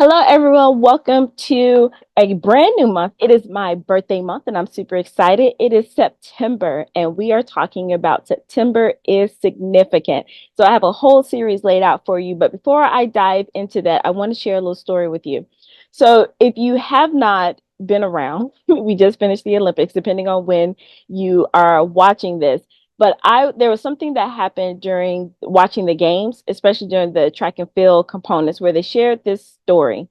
Hello, everyone. Welcome to a brand new month. It is my birthday month, and I'm super excited. It is September, and we are talking about September is significant. So, I have a whole series laid out for you. But before I dive into that, I want to share a little story with you. So, if you have not been around, we just finished the Olympics, depending on when you are watching this. But I there was something that happened during watching the games, especially during the track and field components, where they shared this story.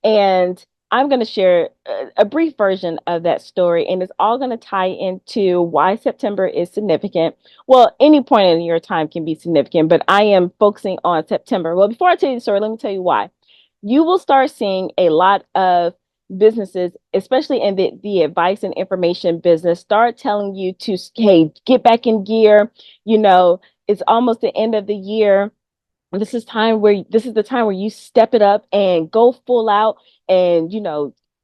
And I'm going to share a brief version of that story, and it's all going to tie into why September is significant. Well, any point in your time can be significant, but I am focusing on September. Well, before I tell you the story, let me tell you why. You will start seeing a lot of businesses, especially in the advice and information business, start telling you to, hey, get back in gear. You know, it's almost the end of the year. This is the time where you step it up and go full out and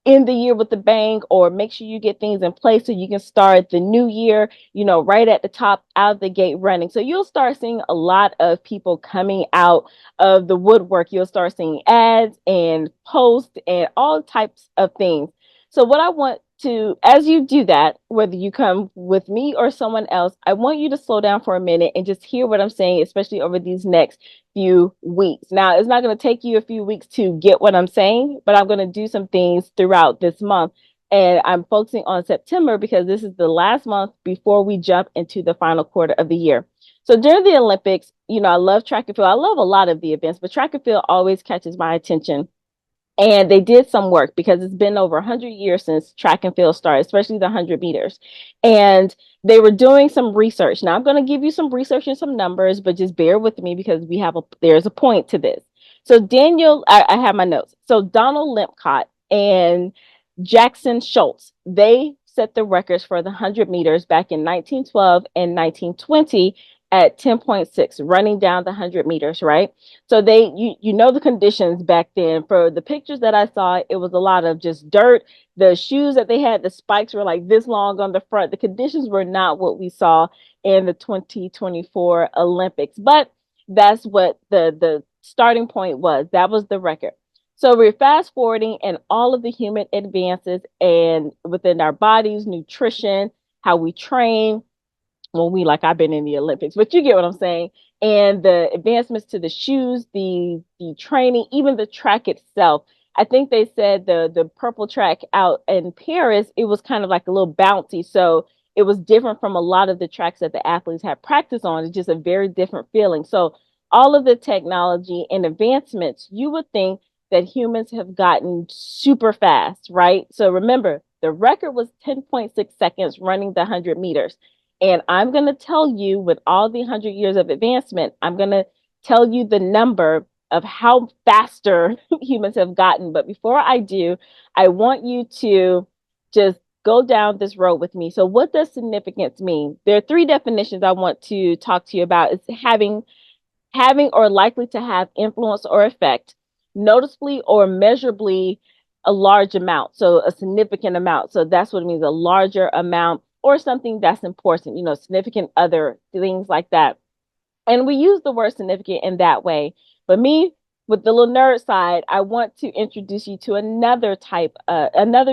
end the year with the bang, or make sure you get things in place so you can start the new year, right at the top, out of the gate running. So you'll start seeing a lot of people coming out of the woodwork. You'll start seeing ads and posts and all types of things. So what I want to, as you do that, whether you come with me or someone else, I want you to slow down for a minute and just hear what I'm saying, especially over these next few weeks. Now, it's not going to take you a few weeks to get what I'm saying, but I'm going to do some things throughout this month. And I'm focusing on September because this is the last month before we jump into the final quarter of the year. So during the Olympics, I love track and field. I love a lot of the events, but track and field always catches my attention. And they did some work because it's been over 100 years since track and field started, especially the 100 meters. And they were doing some research. Now, I'm going to give you some research and some numbers, but just bear with me because there's a point to this. So, I have my notes. So, Donald Lipcott and Jackson Schultz, they set the records for the 100 meters back in 1912 and 1920 at 10.6, running down the 100 meters, right? So you know the conditions back then. For the pictures that I saw, it was a lot of just dirt. The shoes that they had, the spikes were like this long on the front. The conditions were not what we saw in the 2024 Olympics, but that's what the starting point was. That was the record. So we're fast forwarding and all of the human advances and within our bodies, nutrition, how we train, well, I've been in the Olympics, but you get what I'm saying. And the advancements to the shoes, the training, even the track itself. I think they said the purple track out in Paris, it was kind of like a little bouncy. So it was different from a lot of the tracks that the athletes had practice on. It's just a very different feeling. So all of the technology and advancements, you would think that humans have gotten super fast, right? So remember, the record was 10.6 seconds running the 100 meters. And I'm going to tell you, with all the 100 years of advancement, I'm going to tell you the number of how faster humans have gotten. But before I do, I want you to just go down this road with me. So what does significance mean? There are three definitions I want to talk to you about. It's having or likely to have influence or effect, noticeably or measurably a large amount. So a significant amount. So that's what it means, a larger amount or something that's important, significant other things like that. And we use the word significant in that way. But me, with the little nerd side, I want to introduce you to another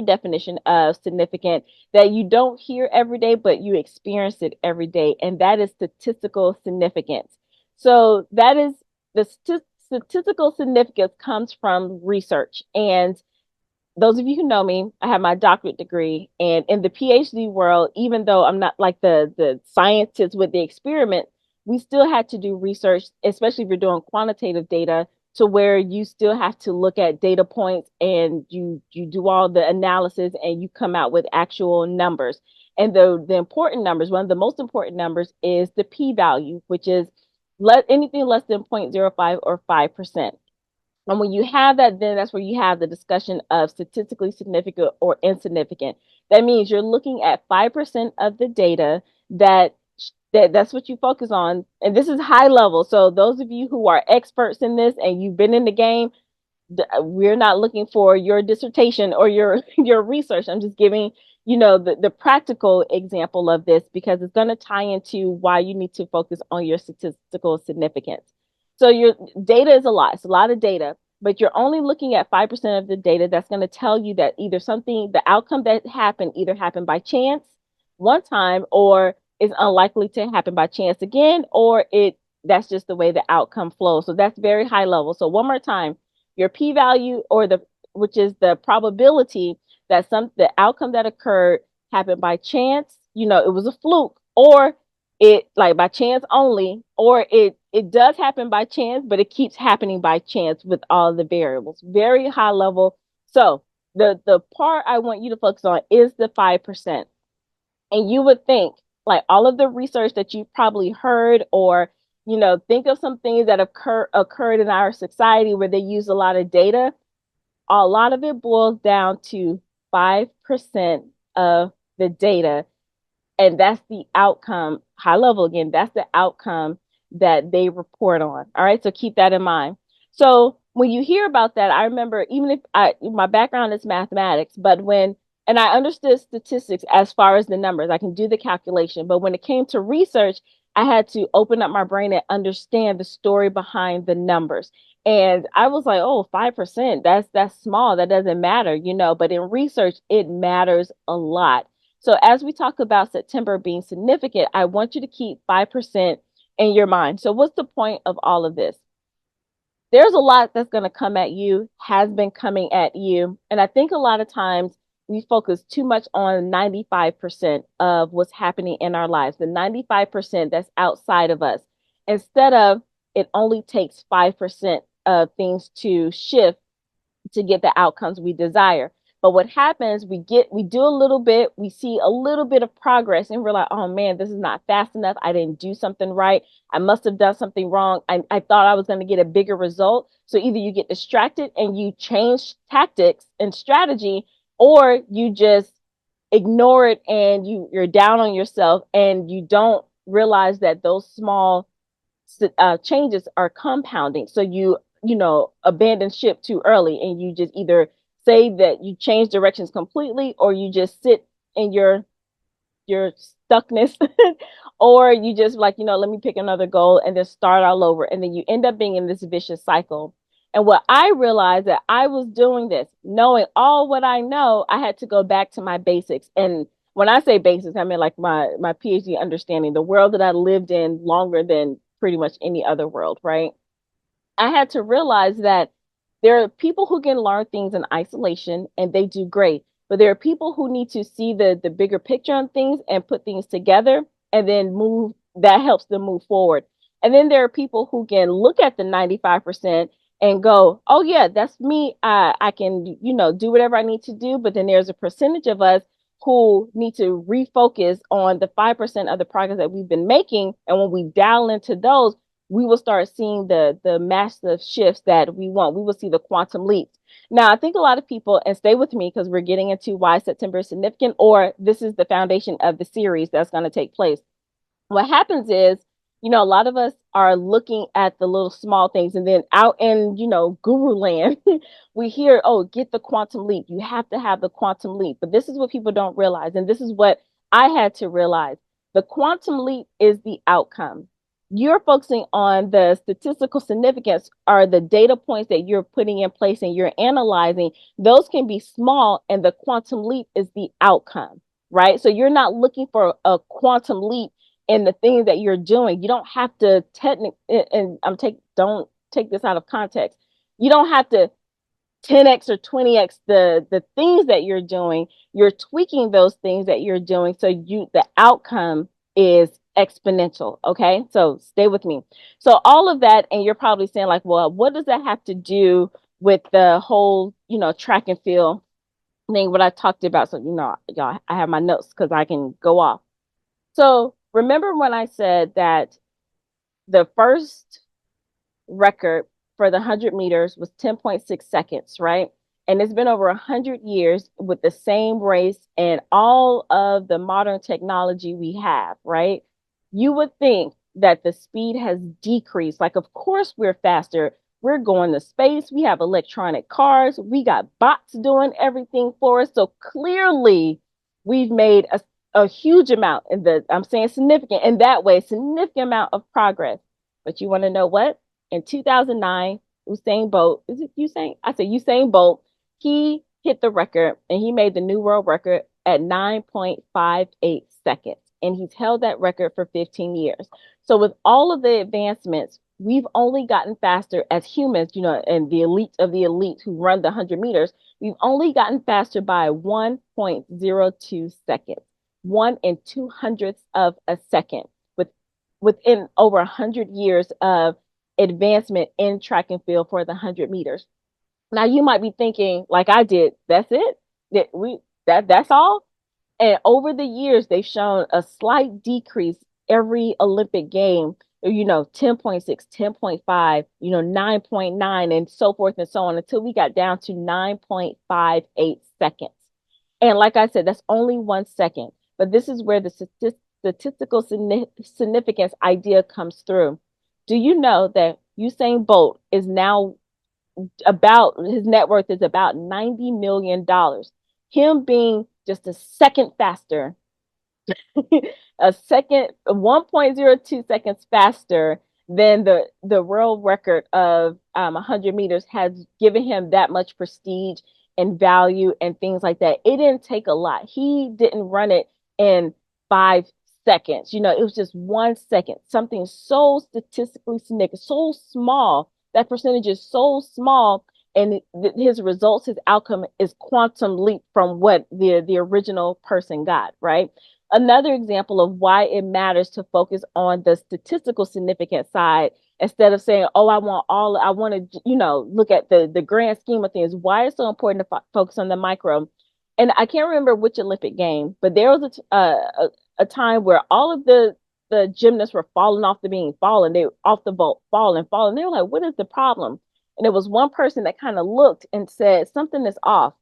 definition of significant that you don't hear every day, but you experience it every day. And that is statistical significance. So that is the statistical significance comes from research. And those of you who know me, I have my doctorate degree. And in the PhD world, even though I'm not like the scientist with the experiment, we still had to do research, especially if you're doing quantitative data, to where you still have to look at data points and you do all the analysis and you come out with actual numbers. And the important numbers, one of the most important numbers is the p-value, which is anything less than 0.05 or 5%. And when you have that, then that's where you have the discussion of statistically significant or insignificant. That means you're looking at 5% of the data that's what you focus on. And this is high level. So those of you who are experts in this and you've been in the game, we're not looking for your dissertation or your your research. I'm just giving, the practical example of this because it's going to tie into why you need to focus on your statistical significance. So your data is a lot. It's a lot of data. but you're only looking at 5% of the data, that's going to tell you that either something, the outcome that happened, either happened by chance one time, or is unlikely to happen by chance again, or that's just the way the outcome flows. So that's very high level. So one more time, your p-value, or the which is the probability that the outcome that occurred happened by chance, it was a fluke, or it, like, by chance only, or it does happen by chance, but it keeps happening by chance with all the variables. Very high level. So the part I want you to focus on is the 5%. And you would think, like, all of the research that you've probably heard, or think of some things that occurred in our society where they use a lot of data. A lot of it boils down to 5% of the data, and that's the outcome. High level again, that's the outcome that they report on. All right, so keep that in mind. So when you hear about that, I remember, even if my background is mathematics, but and I understood statistics as far as the numbers, I can do the calculation, but when it came to research, I had to open up my brain and understand the story behind the numbers. And I was like, oh, 5%, that's small, that doesn't matter, but in research it matters a lot. So as we talk about September being significant, I want you to keep 5% in your mind. So what's the point of all of this? There's a lot that's going to come at you, has been coming at you. And I think a lot of times we focus too much on 95% of what's happening in our lives, the 95% that's outside of us, instead of it only takes 5% of things to shift to get the outcomes we desire. But what happens, we do a little bit, we see a little bit of progress, and we're like, oh man, this is not fast enough. I didn't do something right. I must have done something wrong. I thought I was going to get a bigger result. So either you get distracted and you change tactics and strategy, or you just ignore it and you're down on yourself, and you don't realize that those small changes are compounding. So abandon ship too early, and you just either say that you change directions completely, or you just sit in your stuckness, or you just, like, let me pick another goal and then start all over, and then you end up being in this vicious cycle. And what I realized, that I was doing this knowing all what I know, I had to go back to my basics. And when I say basics, I mean like my PhD understanding, the world that I lived in longer than pretty much any other world, right? I had to realize that there are people who can learn things in isolation and they do great, but there are people who need to see the bigger picture on things and put things together, and then move, that helps them move forward. And then there are people who can look at the 95% and go, oh yeah, that's me. I can, do whatever I need to do. But then there's a percentage of us who need to refocus on the 5% of the progress that we've been making. And when we dial into those, we will start seeing the massive shifts that we want. We will see the quantum leaps. Now, I think a lot of people, and stay with me because we're getting into why September is significant, or this is the foundation of the series that's going to take place. What happens is, a lot of us are looking at the little small things, and then out in, guru land, we hear, oh, get the quantum leap. You have to have the quantum leap. But this is what people don't realize. And this is what I had to realize. The quantum leap is the outcome. You're focusing on the statistical significance, or the data points that you're putting in place and you're analyzing. Those can be small, and the quantum leap is the outcome, right? So you're not looking for a quantum leap in the things that you're doing. You don't have to don't take this out of context. You don't have to 10x or 20x the things that you're doing. You're tweaking those things that you're doing, so the outcome is exponential. Okay, so stay with me. So all of that, and you're probably saying, like, well, what does that have to do with the whole track and field thing, what I talked about? So y'all, I have my notes because I can go off. So remember when I said that the first record for the 100 meters was 10.6 seconds, right? And it's been over 100 years with the same race and all of the modern technology we have, right? You would think that the speed has decreased. Like, of course, we're faster. We're going to space. We have electronic cars. We got bots doing everything for us. So clearly, we've made a huge amount I'm saying significant in that way, significant amount of progress. But you want to know what? In 2009, Usain Bolt, is it Usain? I said Usain Bolt. He hit the record and he made the new world record at 9.58 seconds. And he's held that record for 15 years. So with all of the advancements, we've only gotten faster as humans, and the elite of the elite who run the 100 meters, we've only gotten faster by 1.02 seconds, 1/200th of a second within over 100 years of advancement in track and field for the 100 meters. Now you might be thinking, like I did, that's it? That's all? And over the years, they've shown a slight decrease every Olympic game, 10.6, 10.5, 9.9, and so forth and so on until we got down to 9.58 seconds. And like I said, that's only 1 second. But this is where the statistical significance idea comes through. Do you know that Usain Bolt is now about, his net worth is about $90 million? Him being just a second faster, a second, 1.02 seconds faster than the world record of 100 meters has given him that much prestige and value and things like that. It didn't take a lot. He didn't run it in 5 seconds. It was just 1 second, something so statistically significant, so small. That percentage is so small, and his results, his outcome is quantum leap from what the original person got, right? Another example of why it matters to focus on the statistical significance side instead of saying, oh, I want to, look at the grand scheme of things. Why it's so important to focus on the micro. And I can't remember which Olympic game, but there was a time where all of the gymnasts were falling off the beam, they were off the vault, falling. They were like, what is the problem? And it was one person that kind of looked and said, something is off.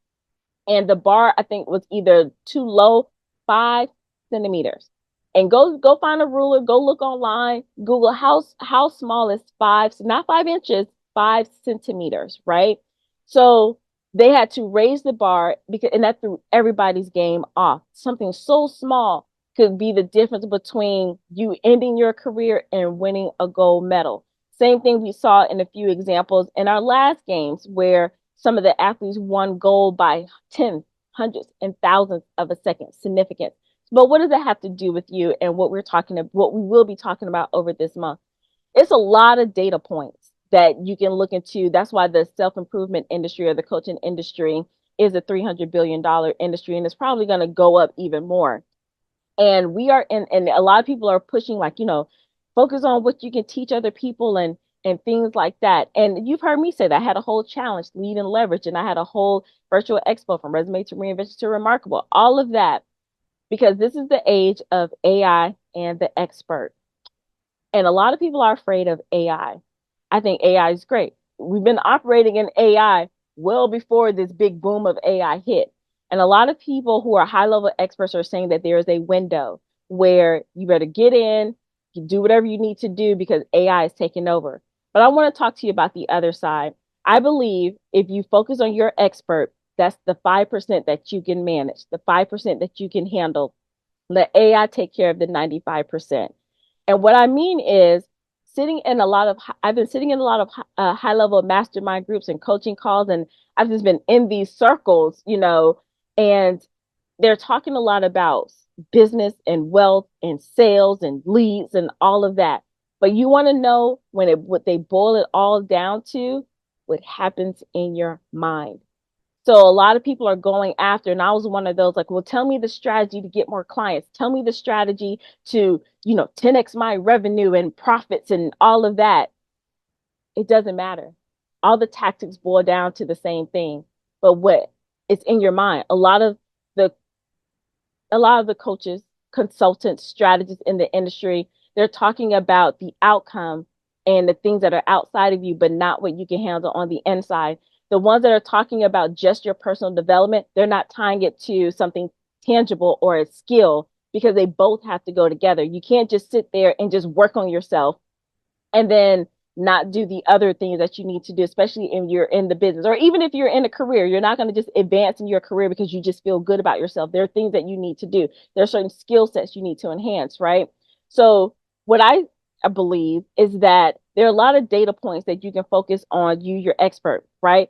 And the bar, I think, was either too low, 5 centimeters. And go find a ruler, go look online, Google how small is five, not 5 inches, 5 centimeters, right? So they had to raise the bar and that threw everybody's game off. Something so small could be the difference between you ending your career and winning a gold medal. Same thing we saw in a few examples in our last games where some of the athletes won gold by tens, hundreds, and thousands of a second. Significant. But what does that have to do with you and what what we will be talking about over this month? It's a lot of data points that you can look into. That's why the self-improvement industry or the coaching industry is a $300 billion industry, and it's probably going to go up even more. And and a lot of people are pushing, like, focus on what you can teach other people and things like that. And you've heard me say that. I had a whole challenge, lead and leverage, and I had a whole virtual expo from resume to reinvention to remarkable, all of that, because this is the age of AI and the expert. And a lot of people are afraid of AI. I think AI is great. We've been operating in AI well before this big boom of AI hit. And a lot of people who are high level experts are saying that there is a window where you better get in, you do whatever you need to do because AI is taking over. But I want to talk to you about the other side. I believe if you focus on your expert, that's the 5% that you can manage, the 5% that you can handle. Let AI take care of the 95%. And what I mean is I've been sitting in a lot of high level mastermind groups and coaching calls, and I've just been in these circles, and they're talking a lot about business and wealth and sales and leads and all of that. But you want to know what they boil it all down to, what happens in your mind. So a lot of people are going after, and I was one of those, like, well, tell me the strategy to get more clients. Tell me the strategy to, 10x my revenue and profits and all of that. It doesn't matter. All the tactics boil down to the same thing. But what it's in your mind. The a lot of the coaches, consultants, strategists in the industry, they're talking about the outcome and the things that are outside of you, but not what you can handle on the inside. The ones that are talking about just your personal development, they're not tying it to something tangible or a skill because they both have to go together. You can't just sit there and just work on yourself and then not do the other things that you need to do, especially if you're in the business or even if you're in a career. You're not going to just advance in your career because you just feel good about yourself. There are things that you need to do. There are certain skill sets you need to enhance, right? So what I I believe, is that there are a lot of data points that you can focus on, your expert, right?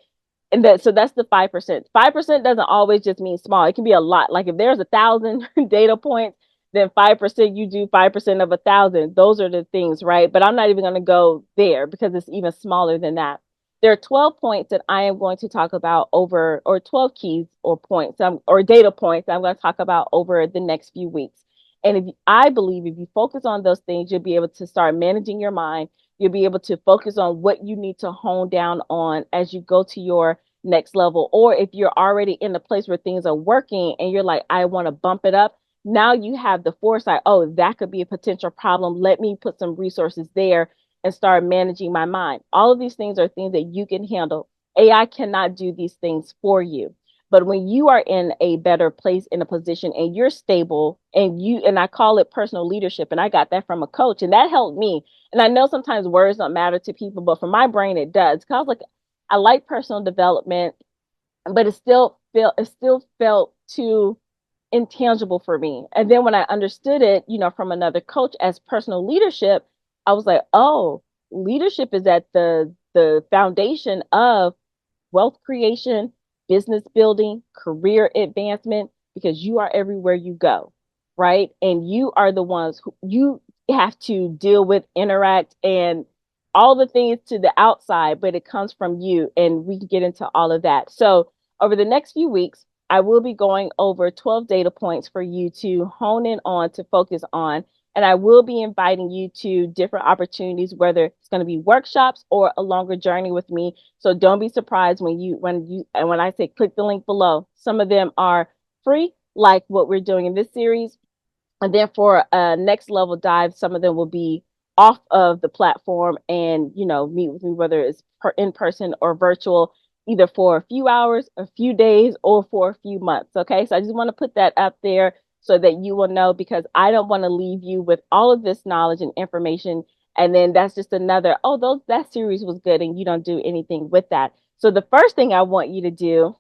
And that, so that's the 5%. 5% doesn't always just mean small. It can be a lot. Like if there's 1,000 data points, then 5%, you do 5% of 1,000. Those are the things, right? But I'm not even going to go there because it's even smaller than that. There are 12 points that I am going to talk about over, or 12 keys or points, or data points I'm going to talk about over the next few weeks. And I believe if you focus on those things, you'll be able to start managing your mind. You'll be able to focus on what you need to hone down on as you go to your next level. Or if you're already in a place where things are working and you're like, I want to bump it up, now you have the foresight. Oh, that could be a potential problem. Let me put some resources there and start managing my mind. All of these things are things that you can handle. AI cannot do these things for you. But when you are in a better place, in a position, and you're stable, and I call it personal leadership, and I got that from a coach, and that helped me. And I know sometimes words don't matter to people, but for my brain it does. Cause like I like personal development, but it still felt too intangible for me. And then when I understood it, from another coach as personal leadership, I was like, oh, leadership is at the foundation of wealth creation, business building, career advancement, because you are everywhere you go, right? And you are the ones who you have to deal with, interact, and all the things to the outside, but it comes from you. And we can get into all of that. So, over the next few weeks, I will be going over 12 data points for you to hone in on, to focus on. And I will be inviting you to different opportunities, whether it's going to be workshops or a longer journey with me. So don't be surprised when I say click the link below. Some of them are free, like what we're doing in this series. And then for a next level dive, some of them will be off of the platform and, meet with me, whether it's in person or virtual, either for a few hours, a few days, or for a few months. Okay. So I just want to put that up there so that you will know, because I don't want to leave you with all of this knowledge and information. And then that's just another, oh, that series was good, and you don't do anything with that. So the first thing I want you to do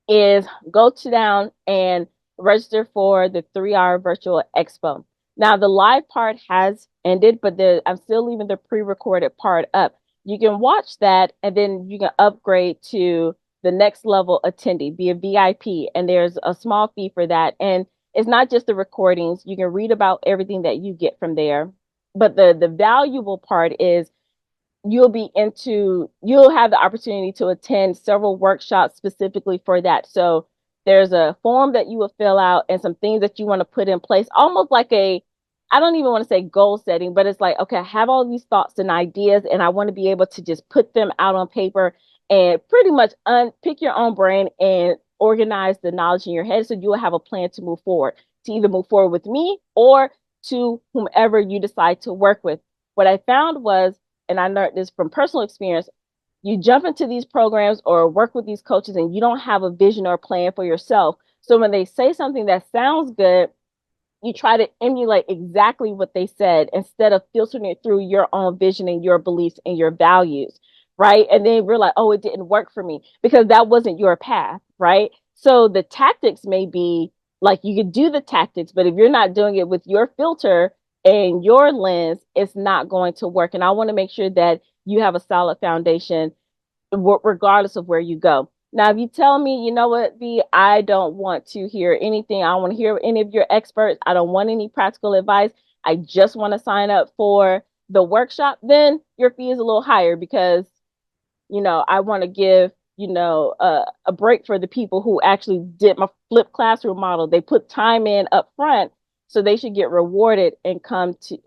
is go to down and register for the 3-hour virtual expo. Now, the live part has ended, but I'm still leaving the pre-recorded part up. You can watch that, and then you can upgrade to the next level attendee, be a VIP, and there's a small fee for that. And it's not just the recordings. You can read about everything that you get from there. But the valuable part is you'll have the opportunity to attend several workshops specifically for that. So there's a form that you will fill out and some things that you want to put in place, almost like I don't even want to say goal setting, but it's like, okay, I have all these thoughts and ideas, and I want to be able to just put them out on paper and pretty much unpick your own brain and organize the knowledge in your head, so you'll have a plan to move forward, to either move forward with me or to whomever you decide to work with. What I found was, and I learned this from personal experience, you jump into these programs or work with these coaches and you don't have a vision or plan for yourself. So when they say something that sounds good, you try to emulate exactly what they said instead of filtering it through your own vision and your beliefs and your values, right? And then we're like, oh, it didn't work for me because that wasn't your path, right? So the tactics may be like, you could do the tactics, but if you're not doing it with your filter and your lens, it's not going to work. And I want to make sure that you have a solid foundation regardless of where you go. Now, if you tell me, you know what, V, I don't want to hear anything. I don't want to hear any of your experts. I don't want any practical advice. I just want to sign up for the workshop. Then your fee is a little higher because, I want to give, a break for the people who actually did my flipped classroom model. They put time in up front. So they should get rewarded and come to,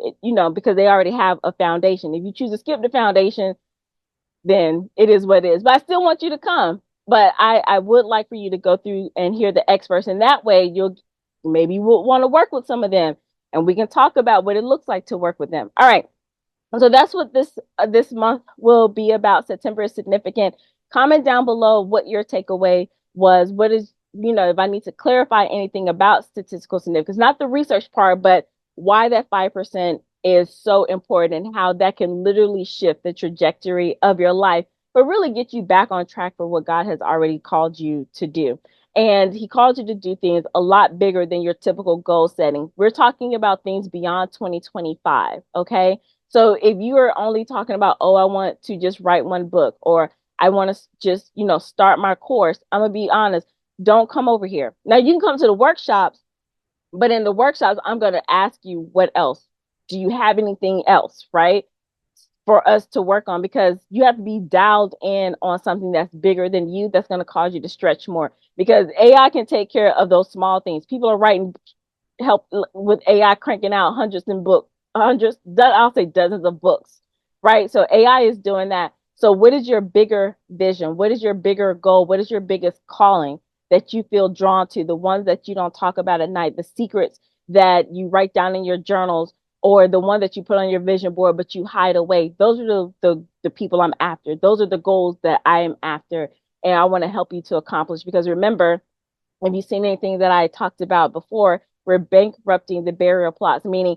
because they already have a foundation. If you choose to skip the foundation, then it is what it is. But I still want you to come. But I would like for you to go through and hear the experts. And that way we'll want to work with some of them. And we can talk about what it looks like to work with them. All right. So that's what this month will be about. September is significant. Comment down below what your takeaway was. What is, if I need to clarify anything about statistical significance, not the research part, but why that 5% is so important and how that can literally shift the trajectory of your life, but really get you back on track for what God has already called you to do. And he called you to do things a lot bigger than your typical goal setting. We're talking about things beyond 2025. Okay. So if you are only talking about, oh, I want to just write one book, or I want to just, start my course, I'm going to be honest, don't come over here. Now you can come to the workshops, but in the workshops, I'm going to ask you, what else? Do you have anything else, right? For us to work on, because you have to be dialed in on something that's bigger than you, that's going to cause you to stretch more, because AI can take care of those small things. People are writing help with AI cranking out I'll say dozens of books, right? So AI is doing that. So what is your bigger vision? What is your bigger goal? What is your biggest calling that you feel drawn to? The ones that you don't talk about at night, the secrets that you write down in your journals, or the one that you put on your vision board, but you hide away. Those are the people I'm after. Those are the goals that I am after. And I want to help you to accomplish, because remember, have you seen anything that I talked about before? We're bankrupting the burial plots, meaning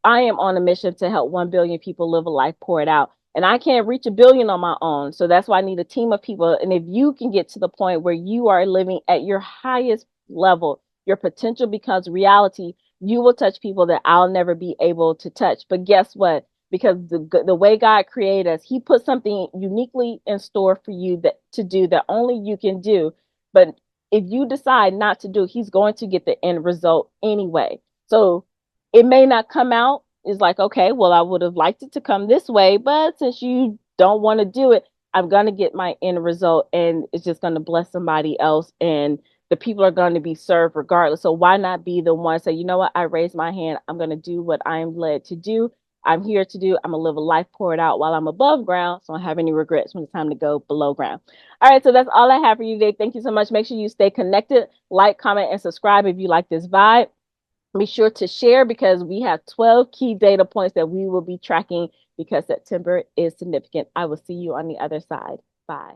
I am on a mission to help 1 billion people live a life poured out. And I can't reach a billion on my own. So that's why I need a team of people. And if you can get to the point where you are living at your highest level, your potential becomes reality, you will touch people that I'll never be able to touch. But guess what? Because the way God created us, He put something uniquely in store for you that to do that only you can do. But if you decide not to do, He's going to get the end result anyway. So it may not come out. It's like, okay, well, I would have liked it to come this way, but since you don't want to do it, I'm going to get my end result, and it's just going to bless somebody else, and the people are going to be served regardless. So why not be the one say, you know what, I raise my hand. I'm going to do what I'm led to do. I'm here to do. I'm going to live a life poured out while I'm above ground, so I don't have any regrets when it's time to go below ground. All right, so that's all I have for you today. Thank you so much. Make sure you stay connected, like, comment, and subscribe if you like this vibe. Be sure to share, because we have 12 key data points that we will be tracking, because September is significant. I will see you on the other side. Bye.